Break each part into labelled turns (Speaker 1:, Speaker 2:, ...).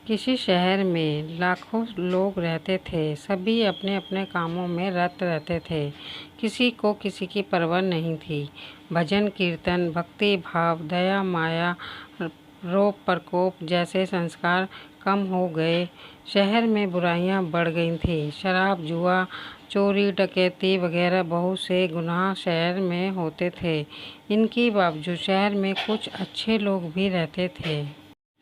Speaker 1: किसी शहर में लाखों लोग रहते थे। सभी अपने अपने कामों में रत रहते थे। किसी को किसी की परवाह नहीं थी। भजन कीर्तन, भक्ति भाव, दया माया, रोप प्रकोप जैसे संस्कार कम हो गए। शहर में बुराइयां बढ़ गई थीं। शराब, जुआ, चोरी, डकैती वगैरह बहुत से गुनाह शहर में होते थे। इनके बावजूद शहर में कुछ अच्छे लोग भी रहते थे।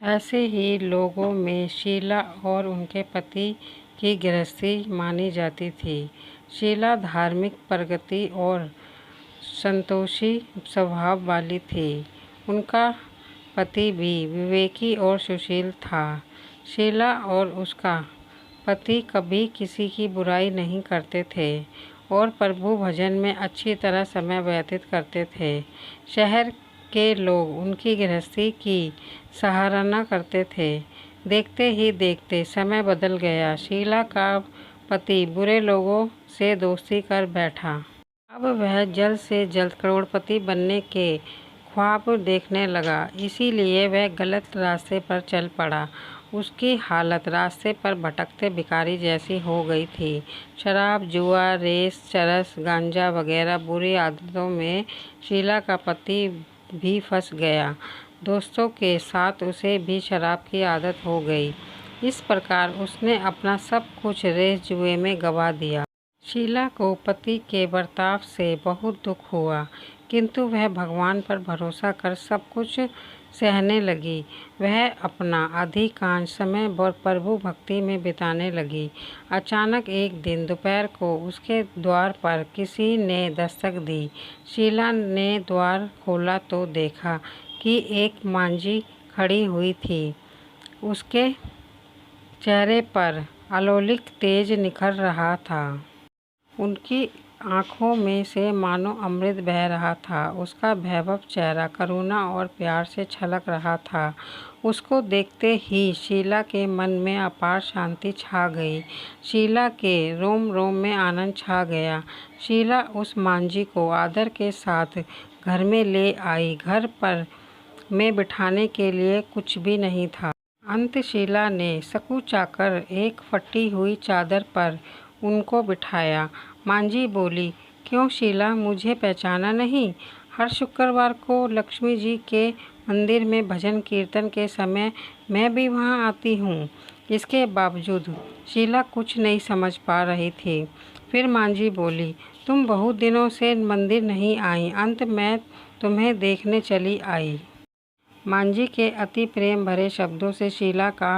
Speaker 1: ऐसे ही लोगों में शीला और उनके पति की गृहस्थी मानी जाती थी। शीला धार्मिक, प्रगति और संतोषी स्वभाव वाली थी। उनका पति भी विवेकी और सुशील था। शीला और उसका पति कभी किसी की बुराई नहीं करते थे और प्रभु भजन में अच्छी तरह समय व्यतीत करते थे। शहर के लोग उनकी गृहस्थी की सराहना करते थे। देखते ही देखते समय बदल गया। शीला का पति बुरे लोगों से दोस्ती कर बैठा। अब वह जल्द से जल्द करोड़पति बनने के ख्वाब देखने लगा। इसीलिए वह गलत रास्ते पर चल पड़ा। उसकी हालत रास्ते पर भटकते भिखारी जैसी हो गई थी। शराब, जुआ, रेस, चरस, गांजा वगैरह बुरी आदतों में शीला का पति भी फंस गया। दोस्तों के साथ उसे भी शराब की आदत हो गई। इस प्रकार उसने अपना सब कुछ रेस जुए में गंवा दिया। शीला को पति के बर्ताव से बहुत दुख हुआ, किंतु वह भगवान पर भरोसा कर सब कुछ सहने लगी। वह अपना अधिकांश समय प्रभु भक्ति में बिताने लगी। अचानक एक दिन दोपहर को उसके द्वार पर किसी ने दस्तक दी। शीला ने द्वार खोला तो देखा कि एक मांझी खड़ी हुई थी। उसके चेहरे पर अलौकिक तेज निखर रहा था। उनकी आंखों में से मानो अमृत बह रहा था। उसका वैभव चेहरा करुणा और प्यार से छलक रहा था। उसको देखते ही शीला के मन में अपार शांति छा गई। शीला के रोम रोम में आनंद छा गया। शीला उस मांझी को आदर के साथ घर में ले आई। घर पर में बिठाने के लिए कुछ भी नहीं था। अंत शीला ने सकुचाकर एक फटी हुई चादर पर उनको बिठाया। मांझी बोली, क्यों शीला, मुझे पहचाना नहीं? हर शुक्रवार को लक्ष्मी जी के मंदिर में भजन कीर्तन के समय मैं भी वहां आती हूँ। इसके बावजूद शीला कुछ नहीं समझ पा रही थी। फिर मांझी बोली, तुम बहुत दिनों से मंदिर नहीं आई, अंत में तुम्हें देखने चली आई। मांझी के अति प्रेम भरे शब्दों से शीला का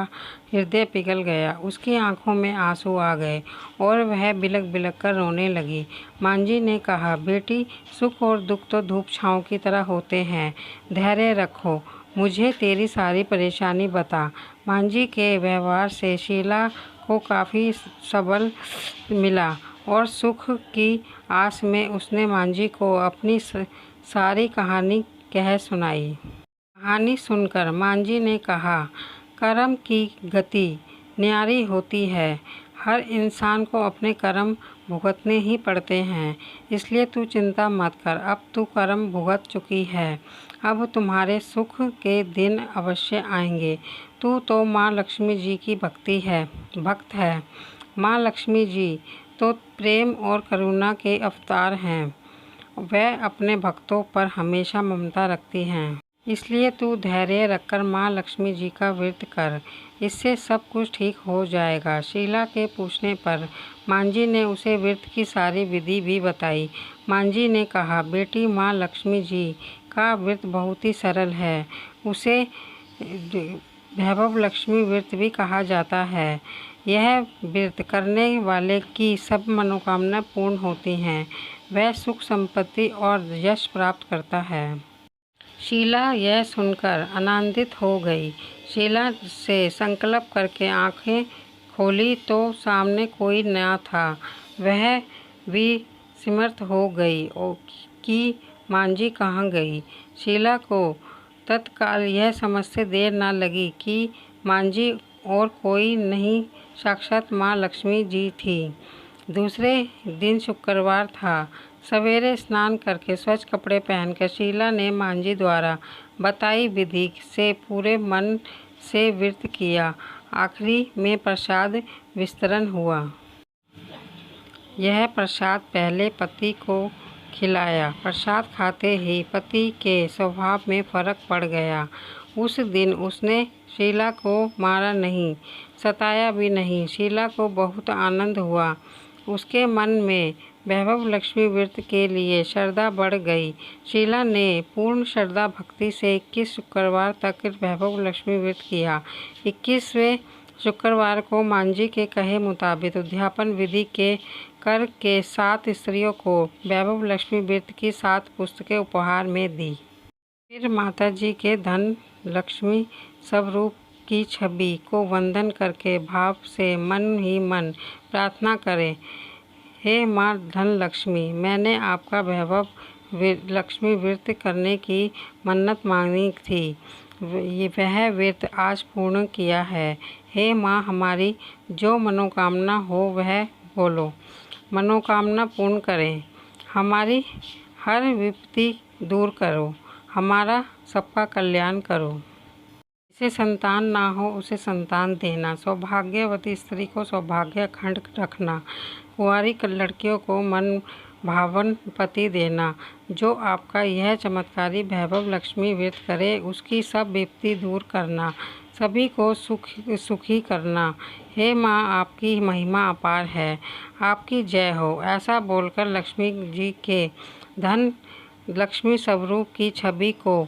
Speaker 1: हृदय पिघल गया। उसकी आंखों में आंसू आ गए और वह बिलख बिलख कर रोने लगी। मांझी ने कहा, बेटी, सुख और दुख तो धूप छांव की तरह होते हैं। धैर्य रखो, मुझे तेरी सारी परेशानी बता। मांझी के व्यवहार से शीला को काफ़ी सबल मिला और सुख की आस में उसने मांझी को अपनी सारी कहानी कह सुनाई। कहानी सुनकर मांझी ने कहा, कर्म की गति न्यारी होती है। हर इंसान को अपने कर्म भुगतने ही पड़ते हैं। इसलिए तू चिंता मत कर, अब तू कर्म भुगत चुकी है। अब तुम्हारे सुख के दिन अवश्य आएंगे। तू तो माँ लक्ष्मी जी की भक्त है। माँ लक्ष्मी जी तो प्रेम और करुणा के अवतार हैं। वह अपने भक्तों पर हमेशा ममता रखती हैं। इसलिए तू धैर्य रखकर माँ लक्ष्मी जी का व्रत कर, इससे सब कुछ ठीक हो जाएगा। शीला के पूछने पर मांझी ने उसे व्रत की सारी विधि भी बताई। मांझी ने कहा, बेटी, माँ लक्ष्मी जी का व्रत बहुत ही सरल है। उसे वैभव लक्ष्मी व्रत भी कहा जाता है। यह व्रत करने वाले की सब मनोकामना पूर्ण होती हैं। वह सुख, संपत्ति और यश प्राप्त करता है। शीला यह सुनकर आनंदित हो गई। शीला से संकल्प करके आंखें खोली तो सामने कोई न था। वह भी विस्मित हो गई कि मांझी कहाँ गई। शीला को तत्काल यह समझते देर न लगी कि मांझी और कोई नहीं, साक्षात माँ लक्ष्मी जी थी। दूसरे दिन शुक्रवार था। सवेरे स्नान करके स्वच्छ कपड़े पहनकर शीला ने मांझी द्वारा बताई विधि से पूरे मन से व्रत किया। आखिरी में प्रसाद वितरण हुआ। यह प्रसाद पहले पति को खिलाया। प्रसाद खाते ही पति के स्वभाव में फर्क पड़ गया। उस दिन उसने शीला को मारा नहीं, सताया भी नहीं। शीला को बहुत आनंद हुआ। उसके मन में वैभव लक्ष्मी व्रत के लिए श्रद्धा बढ़ गई। शीला ने पूर्ण श्रद्धा भक्ति से 21 शुक्रवार तक वैभव लक्ष्मी व्रत किया। 21वें शुक्रवार को मांझी के कहे मुताबिक उद्यापन विधि के कर के 7 स्त्रियों को वैभव लक्ष्मी व्रत की 7 पुस्तकें उपहार में दी। फिर माता जी के धन लक्ष्मी स्वरूप की छवि को वंदन करके भाव से मन ही मन प्रार्थना करें, हे माँ धन लक्ष्मी, मैंने आपका वैभव लक्ष्मी व्रत करने की मन्नत मांगी थी। वह व्रत आज पूर्ण किया है। हे माँ, हमारी जो मनोकामना हो वह बोलो, मनोकामना पूर्ण करें। हमारी हर विपत्ति दूर करो, हमारा सबका कल्याण करो। जिसे संतान ना हो उसे संतान देना, सौभाग्यवती स्त्री को सौभाग्य अखंड रखना, कुंवारी लड़कियों को मन भावन पति देना। जो आपका यह चमत्कारी वैभव लक्ष्मी व्रत करे उसकी सब विपत्ति दूर करना, सभी को सुखी करना। हे माँ, आपकी महिमा अपार है, आपकी जय हो। ऐसा बोलकर लक्ष्मी जी के धन लक्ष्मी स्वरूप की छवि को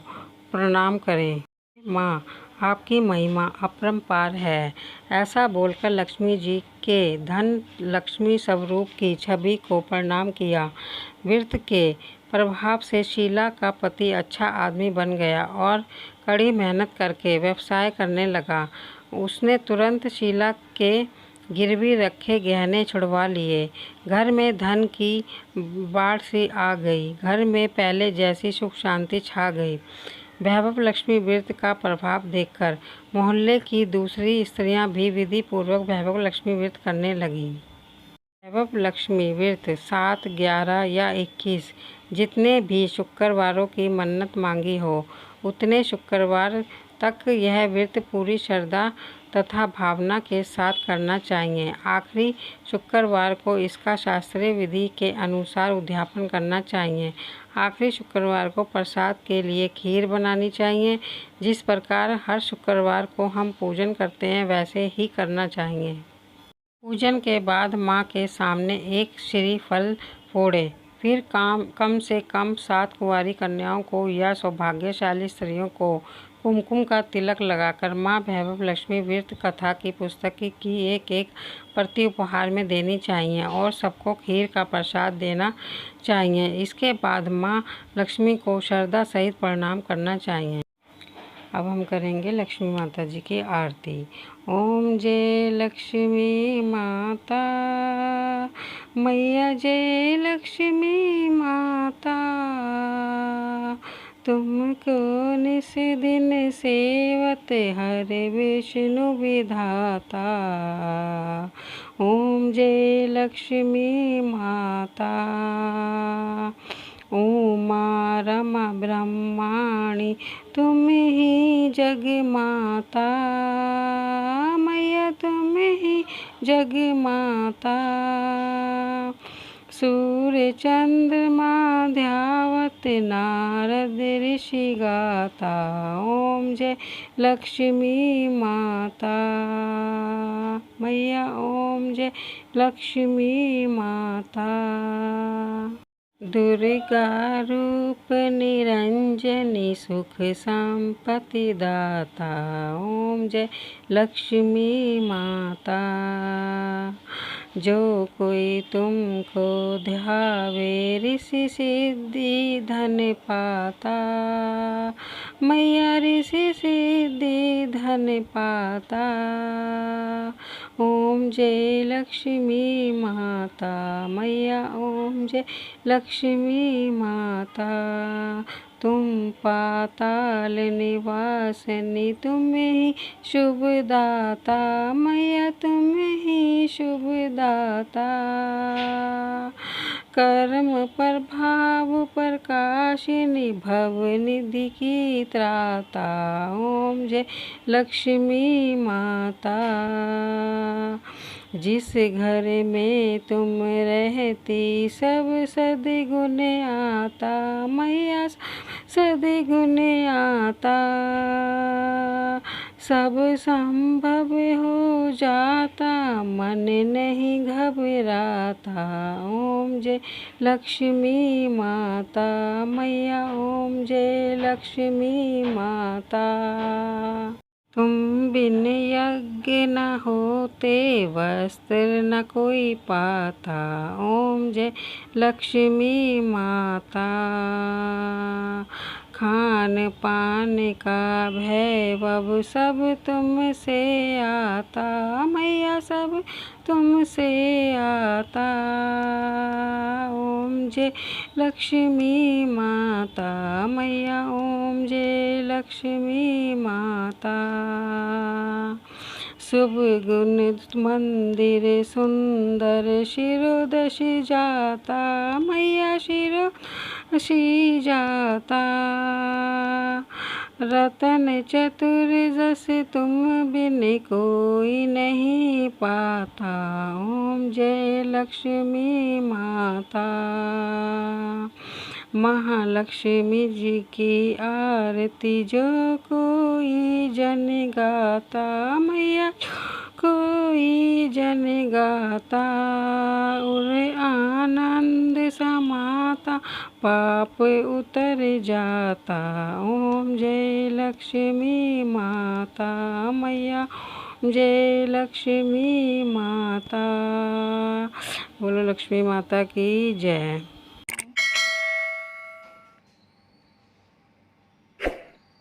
Speaker 1: प्रणाम करें। माँ, आपकी महिमा अपरंपार है। ऐसा बोलकर लक्ष्मी जी के धन लक्ष्मी स्वरूप की छवि को प्रणाम किया। व्रत के प्रभाव से शीला का पति अच्छा आदमी बन गया और कड़ी मेहनत करके व्यवसाय करने लगा। उसने तुरंत शीला के गिरवी रखे गहने छुड़वा लिए। घर में धन की बाढ़ सी आ गई। घर में पहले जैसी सुख शांति छा गई। वैभव लक्ष्मी व्रत का प्रभाव देखकर मोहल्ले की दूसरी स्त्रियां भी विधि पूर्वक वैभव लक्ष्मी व्रत करने लगीं। वैभव लक्ष्मी व्रत 7, 11 या 21 जितने भी शुक्रवारों की मन्नत मांगी हो उतने शुक्रवार तक यह व्रत पूरी श्रद्धा तथा भावना के साथ करना चाहिए। आखिरी शुक्रवार को इसका शास्त्रीय विधि के अनुसार उद्यापन करना चाहिए। आखिरी शुक्रवार को प्रसाद के लिए खीर बनानी चाहिए। जिस प्रकार हर शुक्रवार को हम पूजन करते हैं वैसे ही करना चाहिए। पूजन के बाद माँ के सामने एक श्रीफल फोड़े। फिर कम से कम 7 कुंवारी कन्याओं को या सौभाग्यशाली स्त्रियों को कुमकुम का तिलक लगाकर माँ वैभव लक्ष्मी व्रत कथा की पुस्तक की एक प्रति उपहार में देनी चाहिए और सबको खीर का प्रसाद देना चाहिए। इसके बाद माँ लक्ष्मी को श्रद्धा सहित प्रणाम करना चाहिए। अब हम करेंगे लक्ष्मी माता जी की आरती। ओम जय लक्ष्मी माता, मैया जय लक्ष्मी माता, तुमको निस दिन सेवत हर विष्णु विधाता। ओम जय लक्ष्मी माता, उमा रमा ब्रह्माणी तुम ही जग माता, मैया तुम ही जग माता। सूर्य चंद्रमा ध्यावत नारद ऋषि गाता। ओम जय लक्ष्मी माता, मैया ओम जय लक्ष्मी माता। दुर्गा रूप निरंजनी सुख संपत्ति दाता। ओम जय लक्ष्मी माता। जो कोई तुमको ध्यावे ऋषि सिद्धि धन पाता, मैया ऋषि सिद्धि धन पाता। ओम जय लक्ष्मी माता, मैया ओम जय लक्ष्मी माता। तुम पाताल निवासिनी तुम ही शुभ दाता, मैया तुम ही शुभ दाता। कर्म प्रभाव प्रकाशिनी भव निधि की त्राता। ओम जय लक्ष्मी माता। जिस घर में तुम रहती सब सद्गुण आता, मैया सद्गुण आता। सब संभव हो जाता, मन नहीं घबराता। ओम जय लक्ष्मी माता मैया। ओम जय लक्ष्मी माता। तुम बिन यज्ञ न होते, वस्त्र न कोई पाता। ओम जय लक्ष्मी माता। खान पान का वैभव सब तुमसे आता, मैया सब तुमसे आता। ओम जय लक्ष्मी माता मैया। ओम जय लक्ष्मी माता। शुभ गुण मंदिर सुंदर शिरोदशि जाता, मैया शिरोदशि जाता। रतन चतुर्दश तुम बिन कोई नहीं पाता। ओम जय लक्ष्मी माता। महालक्ष्मी जी की आरती जो कोई जन गाता, मैया कोई जन गाता। उरे आनंद समाता, पाप उतर जाता। ओम जय लक्ष्मी माता मैया। जय लक्ष्मी माता। बोलो लक्ष्मी माता की जय।